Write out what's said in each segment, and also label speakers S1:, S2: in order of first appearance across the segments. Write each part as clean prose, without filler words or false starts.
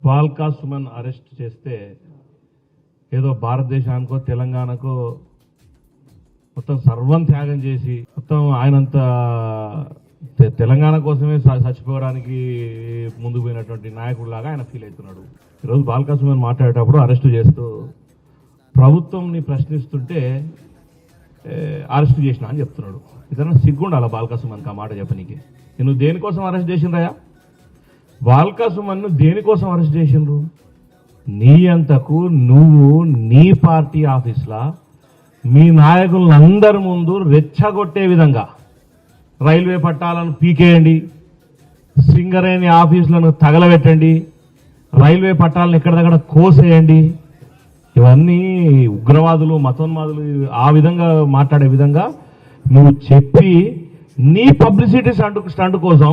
S1: Balka Suman arrest చేస్తే ఏదో భారతదేశానికో తెలంగాణకో మొత్తం సర్వం త్యాగం చేసి మొత్తం ఆయనంత తెలంగాణ కోసమే చచ్చిపోవడానికి ముందుకు పోయినటువంటి నాయకుడిలాగా ఆయన ఫీల్ అవుతున్నాడు. ఈరోజు బాల్కా సుమన్ మాట్లాడేటప్పుడు అరెస్టు చేస్తూ ప్రభుత్వంని ప్రశ్నిస్తుంటే అరెస్ట్ చేసిన అని చెప్తున్నాడు. ఇతను సిగ్గుండాలా బాల్కా సుమన్కి ఆ మాట చెప్పనీకి? నువ్వు దేనికోసం అరెస్ట్ చేసిండ్రయా? బాల్కా సుమన్ను దేనికోసం అరెస్ట్ చేసిండ్రు? నీ అంతకు నువ్వు నీ పార్టీ ఆఫీస్లా మీ నాయకులందరి ముందు రెచ్చగొట్టే విధంగా రైల్వే పట్టాలను పీకేయండి, సింగరేణి ఆఫీసులను తగలబెట్టండి, రైల్వే పట్టాలను ఎక్కడిదక్కడ కోసేయండి, ఇవన్నీ ఉగ్రవాదులు మతోన్మాదులు ఆ విధంగా మాట్లాడే విధంగా నువ్వు చెప్పి నీ పబ్లిసిటీ స్టంట్ కోసం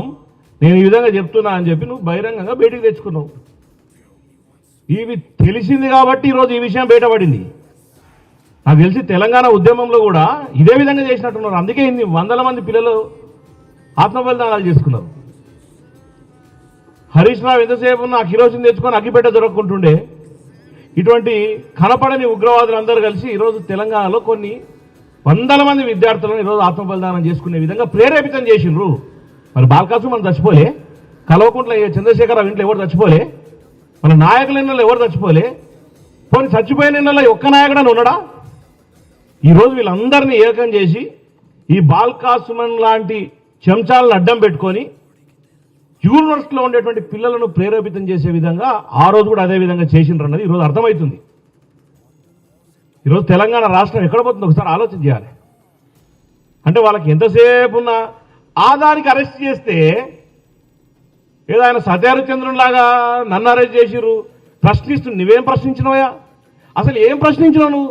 S1: నేను ఈ విధంగా చెప్తున్నా అని చెప్పి నువ్వు బహిరంగంగా బయటికి తెచ్చుకున్నావు. ఇవి తెలిసింది కాబట్టి ఈరోజు ఈ విషయం బయటపడింది. నాకు తెలిసి తెలంగాణ ఉద్యమంలో కూడా ఇదే విధంగా చేసినట్టున్నారు. అందుకే ఇన్ని వందల మంది పిల్లలు ఆత్మబలిదానాలు చేసుకున్నారు. హరీష్ రావు ఎంతసేపు నా కిరోసిన్ తెచ్చుకొని అగ్గిపెట్ట దొరక్కుంటుండే. ఇటువంటి కనపడని ఉగ్రవాదులందరూ కలిసి ఈరోజు తెలంగాణలో కొన్ని వందల మంది విద్యార్థులను ఈరోజు ఆత్మబలిదానం చేసుకునే విధంగా ప్రేరేపితం చేసిండ్రు. మరి బాల్కా సుమన్ చచ్చిపోలే, కల్వకుంట్ల చంద్రశేఖరరావు ఇంట్లో ఎవరు చచ్చిపోలే, మన నాయకుల ఇళ్ళలో ఎవరు చచ్చిపోలే, పోనీ చచ్చిపోయిన ఇళ్ళలో ఒక్క నాయకుడని ఉన్నాడా? ఈరోజు వీళ్ళందరినీ ఏకం చేసి ఈ బాల్కా సుమన్ లాంటి చెంచాలను అడ్డం పెట్టుకొని యూనివర్సిటీలో ఉండేటువంటి పిల్లలను ప్రేరేపితం చేసే విధంగా ఆ రోజు కూడా అదే విధంగా చేసిండ్రు అన్నది ఈరోజు అర్థమవుతుంది. ఈరోజు తెలంగాణ రాష్ట్రం ఎక్కడ పోతుందో ఒకసారి ఆలోచన చేయాలి. అంటే వాళ్ళకి ఎంతసేపు ఉన్న ఆదానికి అరెస్ట్ చేస్తే ఏదో ఆయన సత్యహరిచంద్రునిలాగా నన్ను అరెస్ట్ చేసిరు ప్రశ్నిస్తు నువ్వేం ప్రశ్నించినవయా? అసలు ఏం ప్రశ్నించినావు?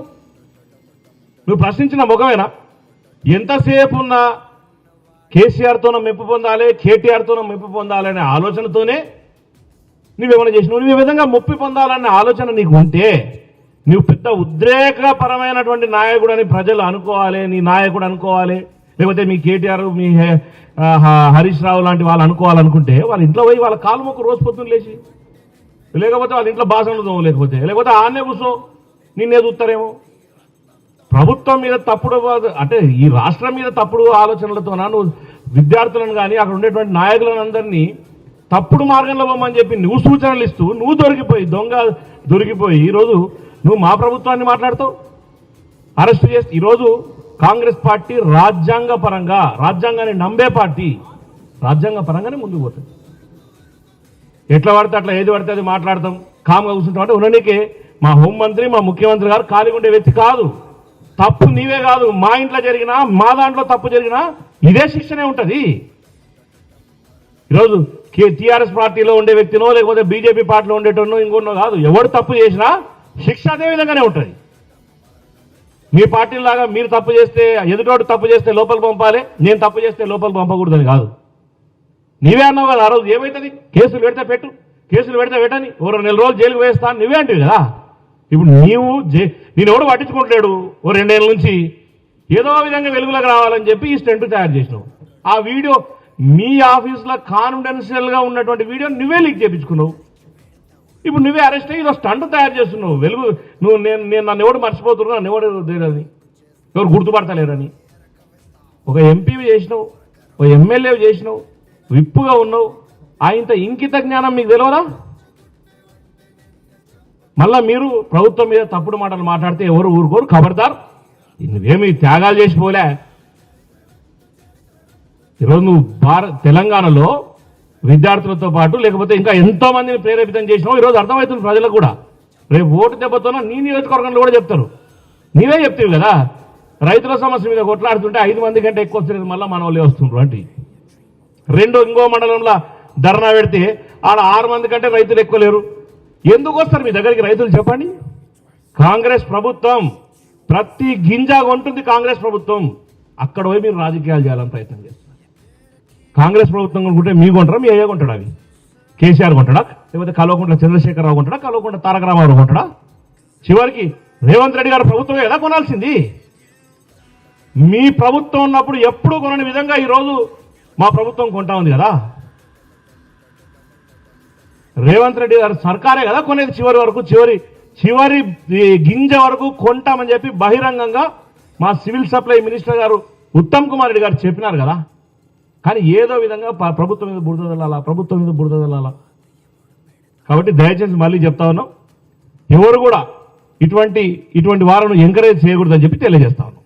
S1: నువ్వు ప్రశ్నించిన ముఖమేనా? ఎంతసేపు ఉన్నా కేసీఆర్తోనో మెప్పు పొందాలి, కేటీఆర్తోనో మెప్పు పొందాలి అనే ఆలోచనతోనే నువ్వేమైనా చేసినావు. నువ్వు ఈ విధంగా మెప్పు పొందాలనే ఆలోచన నీకు ఉంటే నువ్వు పెద్ద ఉద్రేకపరమైనటువంటి నాయకుడు అని ప్రజలు అనుకోవాలి, నీ నాయకుడు అనుకోవాలి, లేకపోతే మీ కేటీఆర్ మీ హరీష్ రావు లాంటి వాళ్ళు అనుకోవాలనుకుంటే వాళ్ళ ఇంట్లో పోయి వాళ్ళ కాలు మొక్కు రోజు పొద్దున్న లేచి, లేకపోతే వాళ్ళ ఇంట్లో బాసనలు దోమ, లేకపోతే ఆనే కూర్చో నిన్నే చూస్తారేమో. ప్రభుత్వం మీద తప్పుడు అంటే ఈ రాష్ట్రం మీద తప్పుడు ఆలోచనలతోనా నువ్వు విద్యార్థులను కానీ అక్కడ ఉండేటువంటి నాయకులను అందరినీ తప్పుడు మార్గంలో పోమని చెప్పి నువ్వు సూచనలు ఇస్తూ నువ్వు దొరికిపోయి ఈరోజు నువ్వు మా ప్రభుత్వాన్ని మాట్లాడుతావు, అరెస్ట్ చేసి. ఈరోజు కాంగ్రెస్ పార్టీ రాజ్యాంగాన్ని నమ్మే పార్టీ, రాజ్యాంగ పరంగానే ముందుకు పోతుంది. ఎట్లా పడితే అట్లా ఏది పడితే అది మాట్లాడతాం, కామ్గా కూర్చుంటాం అంటే ఉన్ననికే మా హోంమంత్రి మా ముఖ్యమంత్రి గారు ఖాళీగా ఉండే వ్యక్తి కాదు. తప్పు నీవే కాదు, మా ఇంట్లో జరిగినా మా దాంట్లో తప్పు జరిగినా ఇదే శిక్షనే ఉంటుంది. ఈరోజు టీఆర్ఎస్ పార్టీలో ఉండే వ్యక్తినో లేకపోతే బీజేపీ పార్టీలో ఉండేటోనో ఇంకొన్నో కాదు, ఎవరు తప్పు చేసినా శిక్ష అదే విధంగానే ఉంటుంది. మీ పార్టీలాగా మీరు తప్పు చేస్తే ఎదుటోడు తప్పు చేస్తే లోపలికి పంపాలి, నేను తప్పు చేస్తే లోపలికి పంపకూడదని కాదు. నీవే అన్నావు కదా ఆ రోజు, ఏమవుతుంది కేసులు పెడితే పెట్టు, కేసులు పెడితే పెట్టని, ఓ 2 నెలల రోజులు జైలుకు వేస్తాను నువ్వే అంటివి కదా. ఇప్పుడు నేను ఎవడు పట్టించుకుంటలేడు, ఓ 2 ఏళ్ళ నుంచి ఏదో విధంగా వెలుగులోకి రావాలని చెప్పి ఈ స్టెంట్ తయారు చేసినావు. ఆ వీడియో మీ ఆఫీస్లో కాన్ఫిడెన్షియల్గా ఉన్నటువంటి వీడియో నువ్వే లీక్ చేయించుకున్నావు. ఇప్పుడు నువ్వే అరెస్ట్ అయ్యి ఇదో స్టంట్ తయారు చేస్తున్నావు. నేను నన్ను ఎవడు మర్చిపోతున్నా, నన్ను ఎవడు లేదని, ఎవరు గుర్తుపడతలేరని. ఒక ఎంపీవి చేసినావు, ఒక ఎమ్మెల్యే చేసినావు, విప్పుగా ఉన్నావు. ఇంత ఇంకిత జ్ఞానం మీకు తెలియదా? మళ్ళా మీరు ప్రభుత్వం మీద తప్పుడు మాటలు మాట్లాడితే ఎవరు ఊరుకోరు, ఖబర్దార్. నువ్వేమి త్యాగాలు చేసిపోలే. ఈరోజు నువ్వు తెలంగాణలో విద్యార్థులతో పాటు లేకపోతే ఇంకా ఎంతో మందిని ప్రేరేపితం చేసినావు. ఈరోజు అర్థమవుతుంది ప్రజలకు కూడా. రేపు ఓటు దెబ్బతోనో నీ నియోజకవర్గంలో కూడా చెప్తారు. నీవే చెప్తావు కదా, రైతుల సమస్య మీద కొట్లాడుతుంటే 5 మంది కంటే ఎక్కువ వస్తుంది, మళ్ళీ మన వాళ్ళే వస్తుండ్రు అంటే. ఇంకో మండలంలో ధర్నా పెడితే ఆడ 6 మంది కంటే రైతులు ఎక్కువ లేరు. ఎందుకు వస్తారు మీ దగ్గరికి రైతులు చెప్పండి? కాంగ్రెస్ ప్రభుత్వం ప్రతి గింజ కొంటుంది. కాంగ్రెస్ ప్రభుత్వం అక్కడ పోయి మీరు రాజకీయాలు చేయాలని ప్రయత్నం చేస్తారు. కాంగ్రెస్ ప్రభుత్వం కొనుక్కుంటే మీ కొంటారా, మీ అయ్యే కొంటాడా? అవి కేసీఆర్ కొంటాడా, లేకపోతే కల్వకుంట్ల చంద్రశేఖరరావు కొంటాడా, కల్వకుంట్ల తారక రామారావు కొంటాడా? చివరికి రేవంత్ రెడ్డి గారి ప్రభుత్వం ఎలా కొనాల్సింది? మీ ప్రభుత్వం ఉన్నప్పుడు ఎప్పుడూ కొనని విధంగా ఈరోజు మా ప్రభుత్వం కొంటా ఉంది కదా. రేవంత్ రెడ్డి గారు సర్కారే కదా కొనేది చివరి వరకు, చివరి గింజ వరకు కొంటామని చెప్పి బహిరంగంగా మా సివిల్ సప్లై మినిస్టర్ గారు ఉత్తమ్ కుమార్ రెడ్డి గారు చెప్పినారు కదా. కానీ ఏదో విధంగా ప్రభుత్వం మీద బురద చల్లాలా. కాబట్టి దయచేసి మళ్ళీ చెప్తా ఉన్నాం, ఎవరు కూడా ఇటువంటి వారిని ఎంకరేజ్ చేయకూడదని చెప్పి తెలియజేస్తా ఉన్నాం.